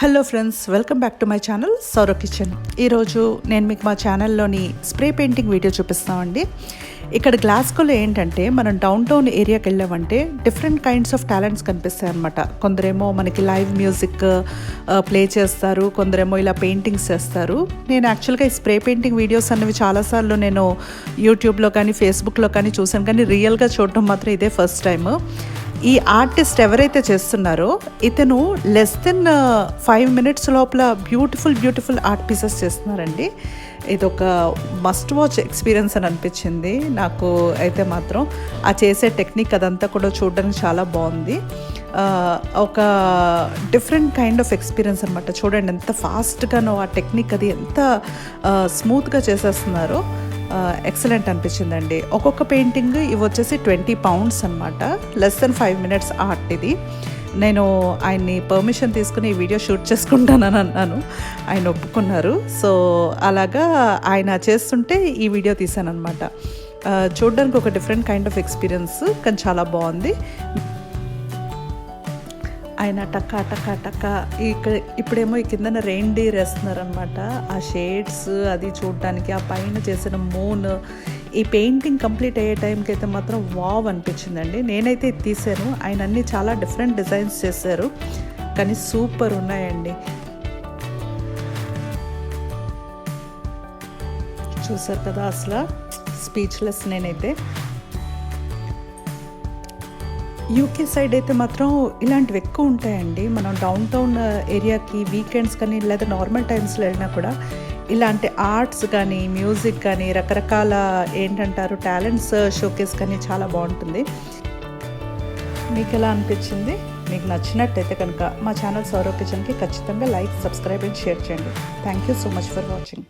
Hello friends, welcome back to my channel Sourav kitchen. ఈరోజు నేను మీకు మా ఛానల్లోని స్ప్రే పెయింటింగ్ వీడియో చూపిస్తామండి. ఇక్కడ గ్లాస్కోలో ఏంటంటే మనం డౌన్ టౌన్ ఏరియాకి వెళ్ళామంటే డిఫరెంట్ కైండ్స్ ఆఫ్ టాలెంట్స్ కనిపిస్తాయి అన్నమాట. కొందరేమో మనకి లైవ్ మ్యూజిక్ ప్లే చేస్తారు, కొందరేమో ఇలా పెయింటింగ్స్ చేస్తారు. నేను యాక్చువల్గా ఈ స్ప్రే పెయింటింగ్ వీడియోస్ అనేవి చాలాసార్లు నేను యూట్యూబ్లో కానీ ఫేస్బుక్లో కానీ చూసాను, కానీ రియల్గా చూడటం మాత్రం ఇదే ఫస్ట్ టైం. ఈ ఆర్టిస్ట్ ఎవరైతే చేస్తున్నారో ఇతను లెస్ దెన్ 5 minutes లోపల బ్యూటిఫుల్ ఆర్ట్ పీసెస్ చేస్తున్నారండి. ఇదొక మస్ట్ వాచ్ ఎక్స్పీరియన్స్ అని అనిపించింది నాకు అయితే మాత్రం. ఆ చేసే టెక్నిక్ అదంతా కూడా చూడడానికి చాలా బాగుంది. ఒక డిఫరెంట్ కైండ్ ఆఫ్ ఎక్స్పీరియన్స్ అనమాట. చూడండి ఎంత ఫాస్ట్గానో ఆ టెక్నిక్ అది ఎంత స్మూత్గా చేసేస్తున్నారో. ఎక్సలెంట్ అనిపించిందండి. ఒక్కొక్క పెయింటింగ్ ఇవి వచ్చేసి 20 pounds అనమాట. లెస్ దెన్ 5 minutes ఆర్ట్ ఇది. నేను ఆయన్ని పర్మిషన్ తీసుకుని ఈ వీడియో షూట్ చేసుకుంటానని అన్నాను, ఆయన ఒప్పుకున్నారు. సో అలాగా ఆయన చేస్తుంటే ఈ వీడియో తీశాను అనమాట. చూడడానికి ఒక డిఫరెంట్ కైండ్ ఆఫ్ ఎక్స్పీరియన్స్, కానీ చాలా బాగుంది. ఆయన టక్క టక్క టక్క ఇక్కడ ఇప్పుడేమో ఈ కిందన రెయిన్డీర్ వేస్తున్నారనమాట. ఆ షేడ్స్ అది చూడడానికి, ఆ పైన చేసిన మూన్, ఈ పెయింటింగ్ కంప్లీట్ అయ్యే టైంకి అయితే మాత్రం వావ్ అనిపించిందండి. నేనైతే ఇది తీసాను. ఆయన అన్నీ చాలా డిఫరెంట్ డిజైన్స్ చేశారు, కానీ సూపర్ ఉన్నాయండి. చూసారు కదా, అసలు స్పీచ్లెస్ నేనైతే. యూకే సైడ్ అయితే మాత్రం ఇలాంటివి ఎక్కువ ఉంటాయండి. మనం డౌన్ టౌన్ ఏరియాకి వీకెండ్స్ కానీ లేదా నార్మల్ టైమ్స్లో వెళ్ళినా కూడా ఇలాంటి ఆర్ట్స్ కానీ మ్యూజిక్ కానీ రకరకాల ఏంటంటారు టాలెంట్స్ షోకేస్ కానీ చాలా బాగుంటుంది. మీకు ఎలా అనిపించింది? మీకు నచ్చినట్టయితే కనుక మా ఛానల్ సౌరవ్ కిచెన్కి ఖచ్చితంగా లైక్, సబ్స్క్రైబ్ అండ్ షేర్ చేయండి. Thank you so much for watching.